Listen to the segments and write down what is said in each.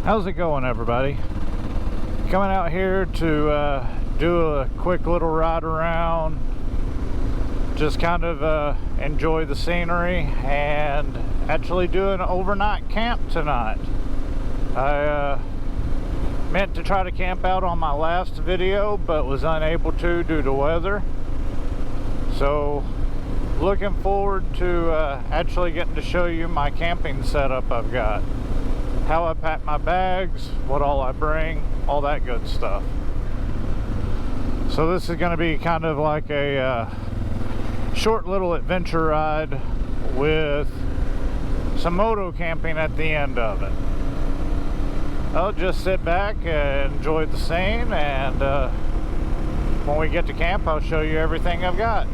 How's it going, everybody? Coming out here to do a quick little ride around, just kind of enjoy the scenery, and actually do an overnight camp tonight. I meant to try to camp out on my last video, but was unable to due to weather. So looking forward to actually getting to show you my camping setup I've got. How I pack my bags, what all I bring, all that good stuff. So this is going to be kind of like a short little adventure ride with some moto camping at the end of it. I'll just sit back and enjoy the scene, and when we get to camp I'll show you everything I've got.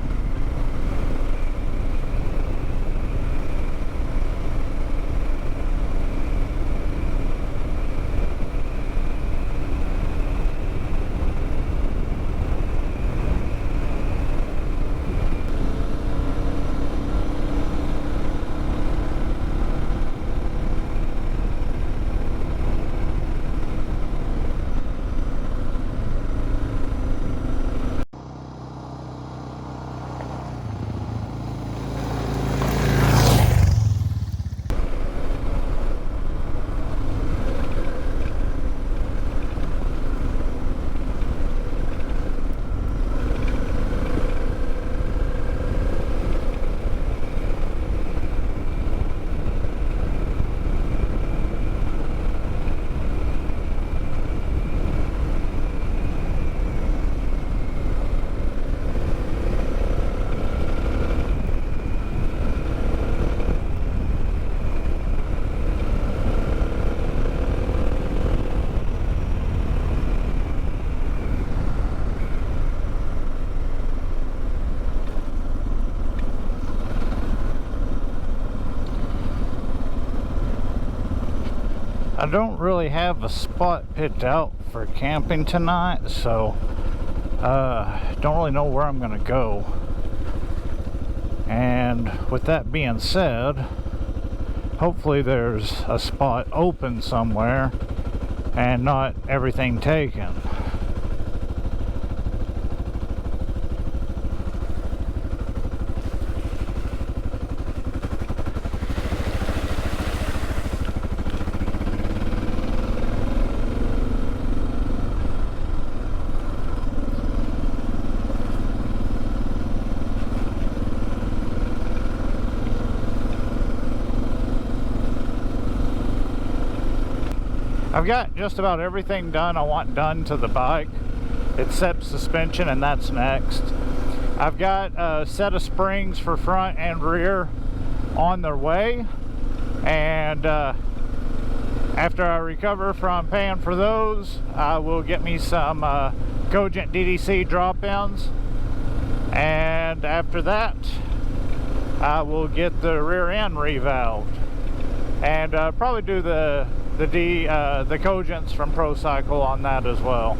I don't really have a spot picked out for camping tonight, so don't really know where I'm gonna go. And with that being said, hopefully there's a spot open somewhere and not everything taken. I've got just about everything done I want done to the bike, except suspension, and that's next. I've got a set of springs for front and rear on their way, and after I recover from paying for those, I will get me some Cogent DDC drop-ins, and after that I will get the rear end revalved, and probably do the Cogents from Pro Cycle on that as well.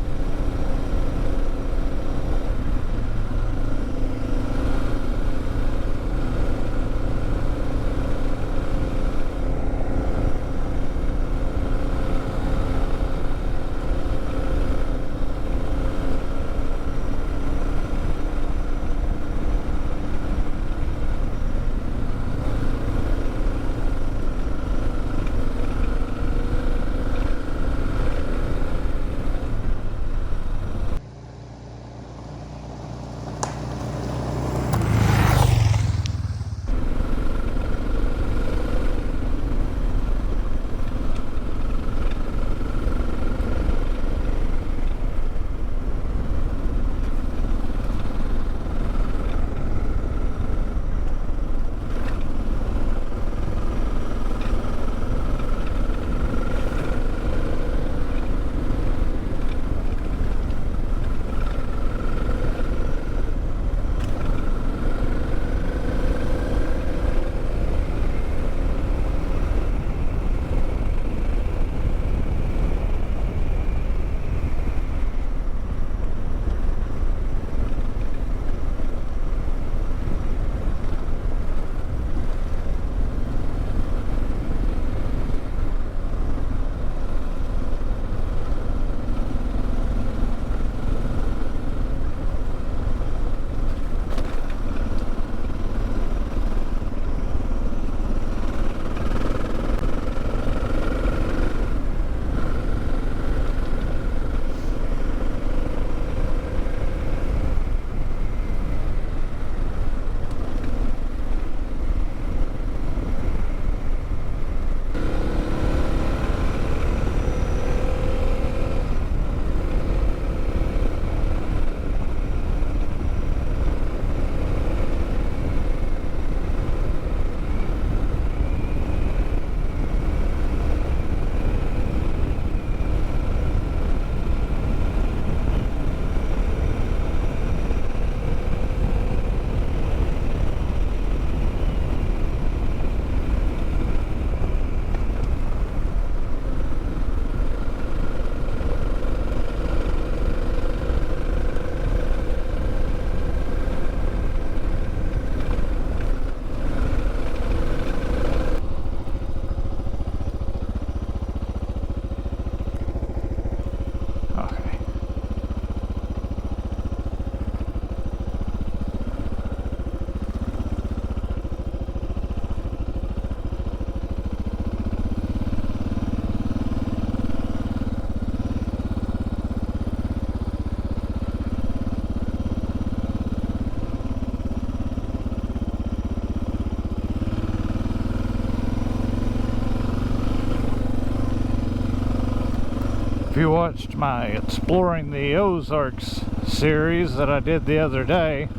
you watched my Exploring the Ozarks series that I did the other day,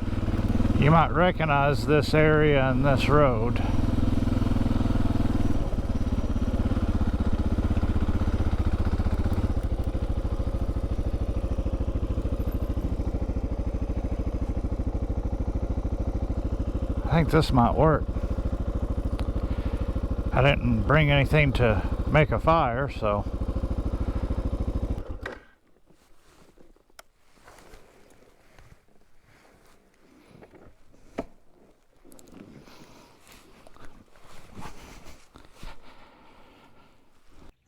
you might recognize this area and this road. I think this might work. I didn't bring anything to make a fire, so.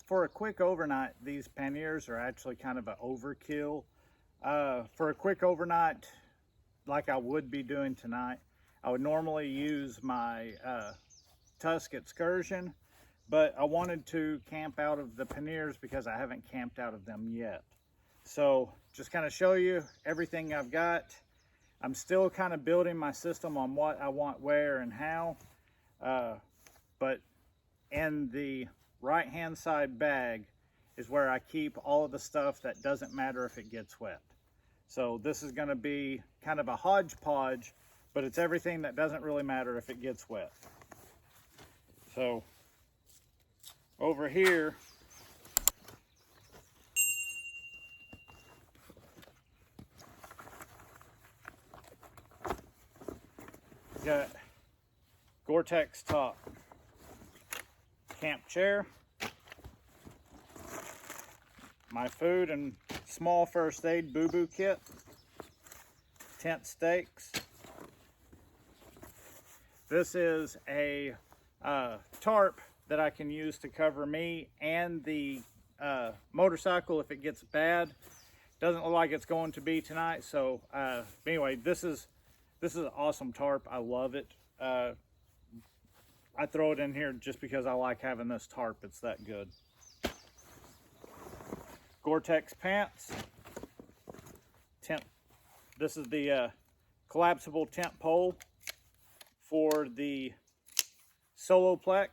For a quick overnight, these panniers are actually kind of an overkill. For a quick overnight, like I would be doing tonight, I would normally use my Tusk Excursion, but I wanted to camp out of the panniers because I haven't camped out of them yet. So just kind of show you everything I've got. I'm still kind of building my system on what I want where and how, but in the right hand side bag is where I keep all of the stuff that doesn't matter if it gets wet. So this is going to be kind of a hodgepodge, but it's everything that doesn't really matter if it gets wet. So over here, got Gore-Tex top camp chair, my food and small first aid boo-boo kit, tent stakes. This is a tarp that I can use to cover me and the motorcycle if it gets bad. Doesn't look like it's going to be tonight, so anyway, this is an awesome tarp. I love it. I throw it in here just because I like having this tarp. It's that good. Gore-Tex pants. Tent. This is the collapsible tent pole for the Soloplex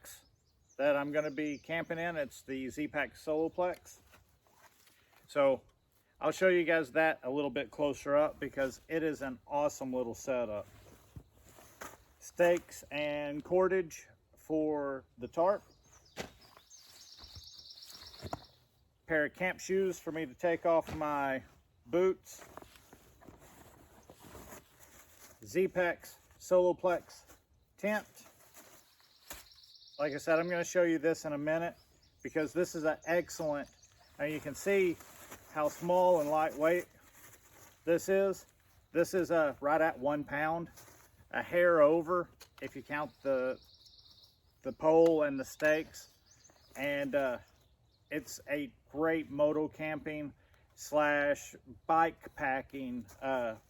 that I'm going to be camping in. It's the Z-Pack Soloplex. So I'll show you guys that a little bit closer up because it is an awesome little setup. Stakes and cordage for the tarp. Pair of camp shoes for me to take off my boots. Z-Pack's Soloplex tent. Like I said, I'm going to show you this in a minute because this is an excellent, and you can see how small and lightweight this is. This is right at 1 pound, a hair over if you count the pole and the stakes, and it's a great moto camping slash bike packing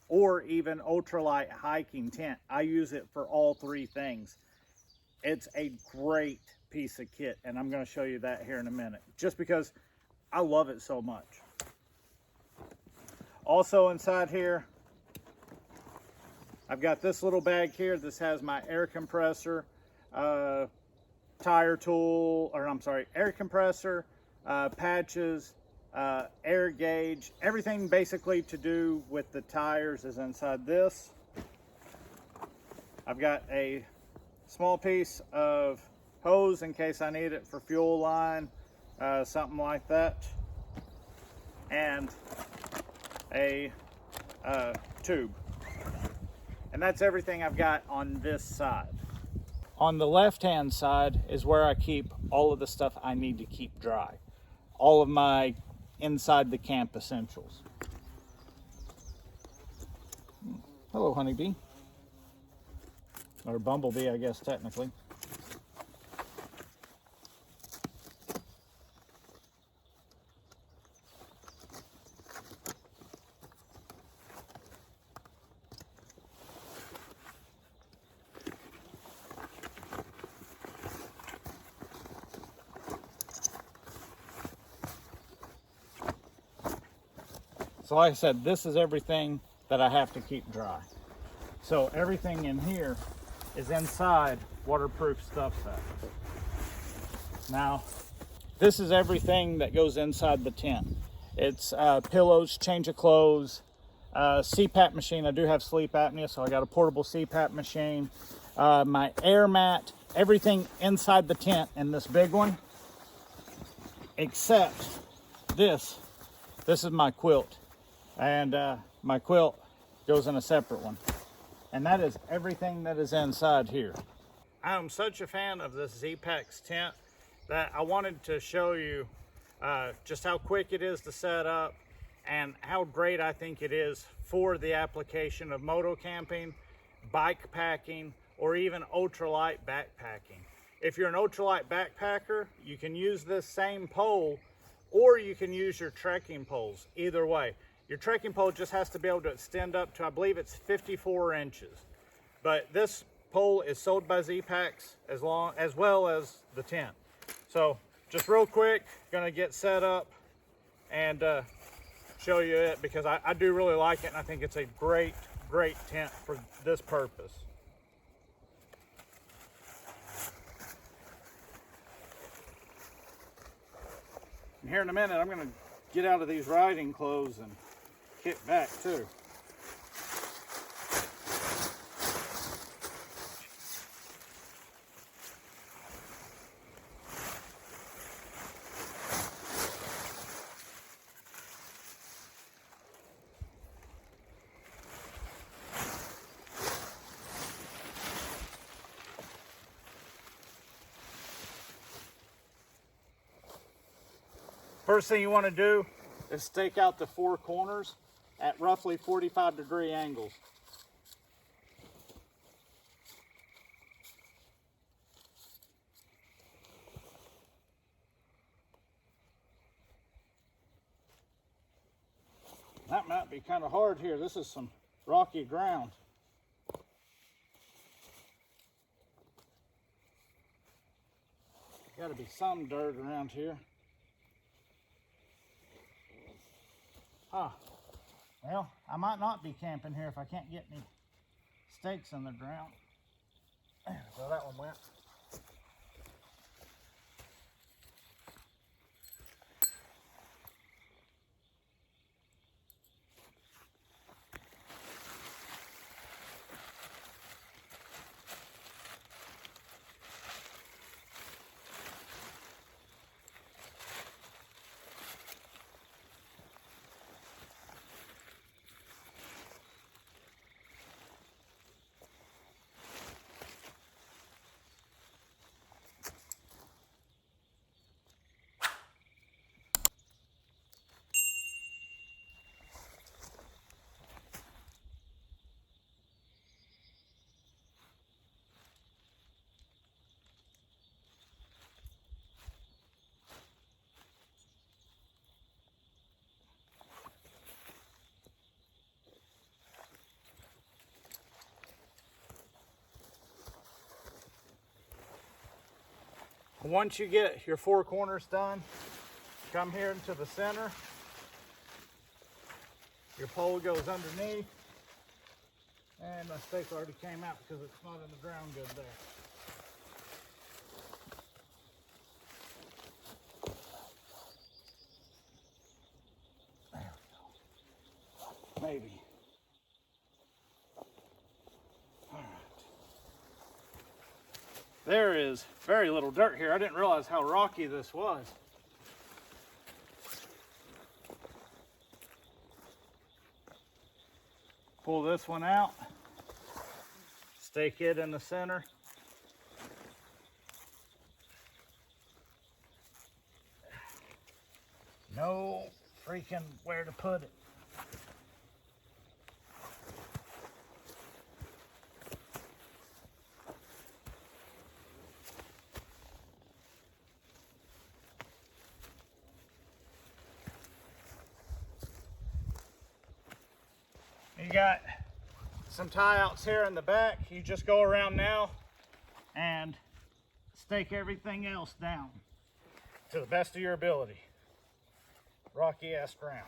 or even ultralight hiking tent. I use it for all three things. It's a great piece of kit, and I'm going to show you that here in a minute just because I love it so much. Also inside here, I've got this little bag here. This has my air compressor, tire tool, or I'm sorry, air compressor, patches, air gauge, everything basically to do with the tires is inside this. I've got a small piece of hose in case I need it for fuel line, something like that, and a tube. And that's everything I've got on this side. On the left-hand side is where I keep all of the stuff I need to keep dry. All of my inside the camp essentials. Hello, honeybee. Or bumblebee, I guess, technically. So like I said, this is everything that I have to keep dry. So everything in here is inside waterproof stuff set. Now, this is everything that goes inside the tent. It's pillows, change of clothes, CPAP machine. I do have sleep apnea, so I got a portable CPAP machine. My air mat, everything inside the tent in this big one, except this. This is my quilt, and my quilt goes in a separate one. And that is everything that is inside here. I'm such a fan of this Z-Pax tent that I wanted to show you just how quick it is to set up and how great I think it is for the application of moto camping, bike packing, or even ultralight backpacking. If you're an ultralight backpacker, you can use this same pole, or you can use your trekking poles. Either way, your trekking pole just has to be able to extend up to, I believe it's 54 inches. But this pole is sold by Z-Pax as well as the tent. So just real quick, gonna get set up and show you it, because I do really like it, and I think it's a great tent for this purpose. And here in a minute, I'm gonna get out of these riding clothes and kick back too. First thing you want to do is stake out the four corners at roughly 45-degree angles. That might be kind of hard here. This is some rocky ground. Got to be some dirt around here. Huh. Well, I might not be camping here if I can't get any stakes in the ground. There we go, that one went. Once you get your four corners done, come here into the center. Your pole goes underneath. And my stake already came out because it's not in the ground good there. There we go. Maybe. All right. There is very little dirt here. I didn't realize how rocky this was. Pull this one out, stake it in the center. No freaking where to put it. You got some tie outs here in the back. You just go around now and stake everything else down to the best of your ability. Rocky ass ground.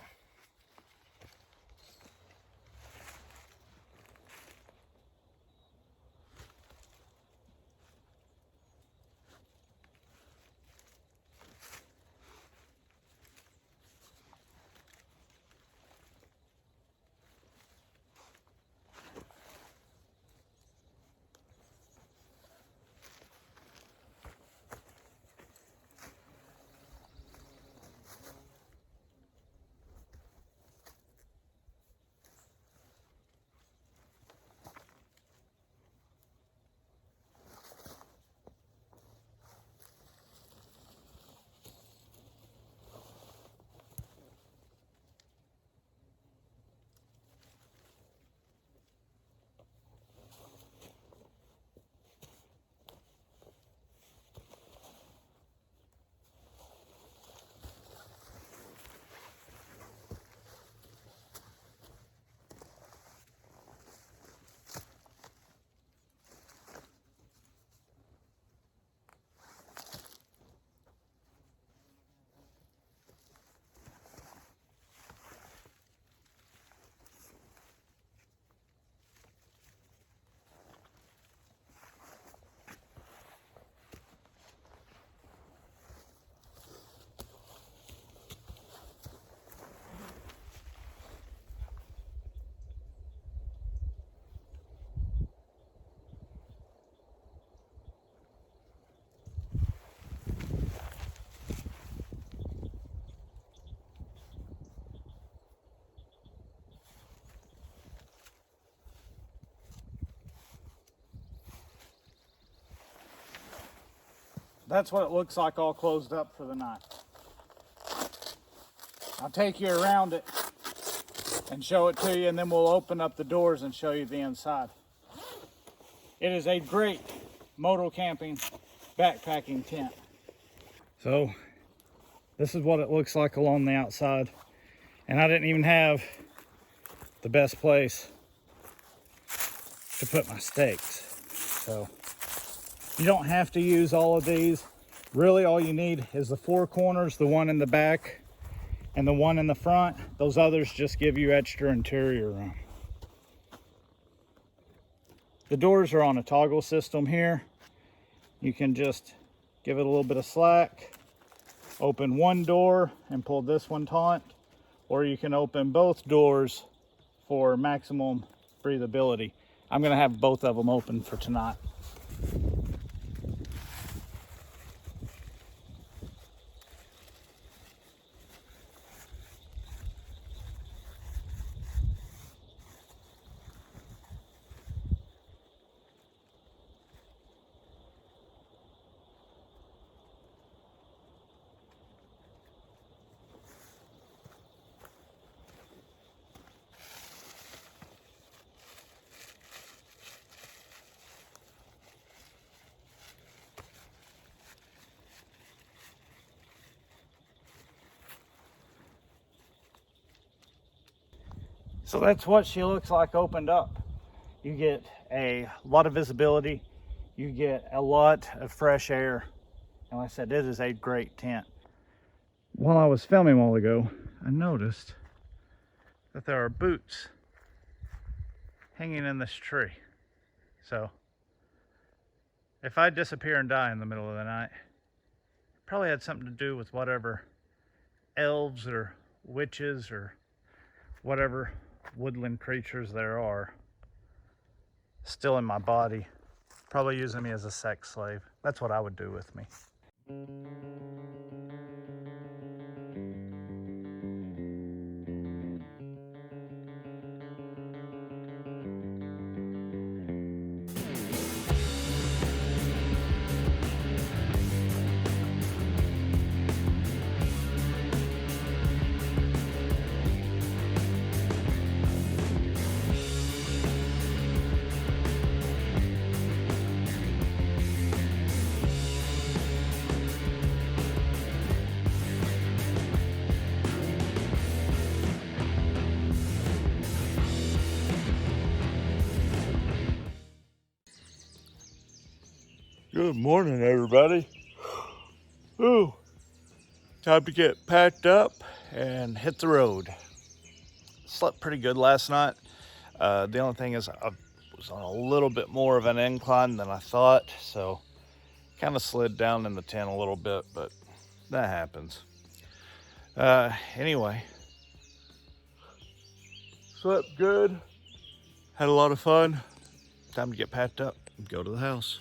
that's what it looks like all closed up for the night. I'll take you around it and show it to you, and then we'll open up the doors and show you the inside. It is a great motocamping backpacking tent. So this is what it looks like along the outside. And I didn't even have the best place to put my stakes. So you don't have to use all of these. Really all you need is the four corners, the one in the back and the one in the front. Those others just give you extra interior room. The doors are on a toggle system here. You can just give it a little bit of slack, open one door and pull this one taut, or you can open both doors for maximum breathability. I'm gonna have both of them open for tonight. So that's what she looks like opened up. You get a lot of visibility. You get a lot of fresh air. And like I said, it is a great tent. While I was filming a while ago, I noticed that there are boots hanging in this tree. So if I disappear and die in the middle of the night, it probably had something to do with whatever elves or witches or whatever woodland creatures there are still in my body, probably using me as a sex slave. That's what I would do with me. Good morning, everybody. Ooh, time to get packed up and hit the road. Slept pretty good last night. The only thing is I was on a little bit more of an incline than I thought, so kind of slid down in the tent a little bit, but that happens. Anyway, slept good, had a lot of fun. Time to get packed up and go to the house.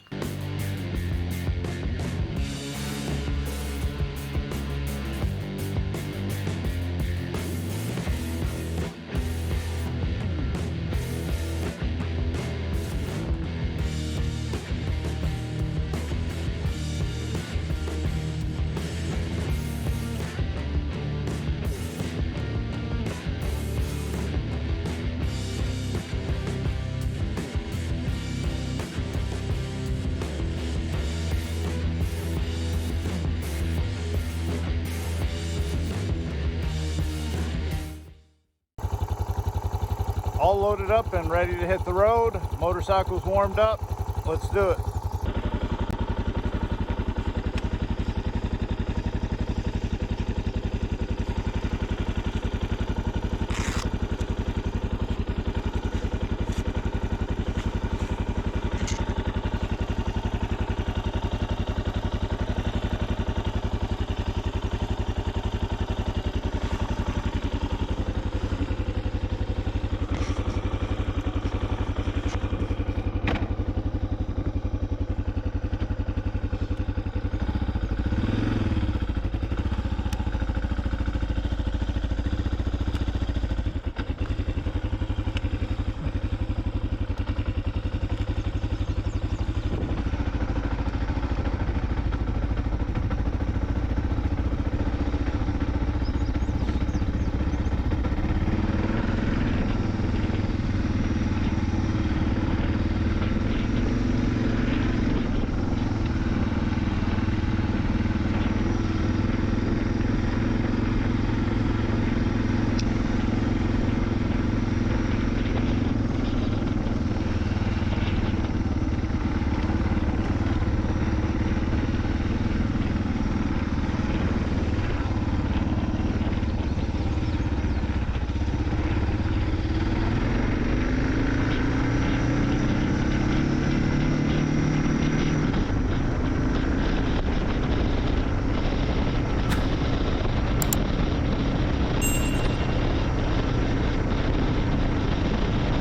All loaded up and ready to hit the road. Motorcycle's warmed up. Let's do it.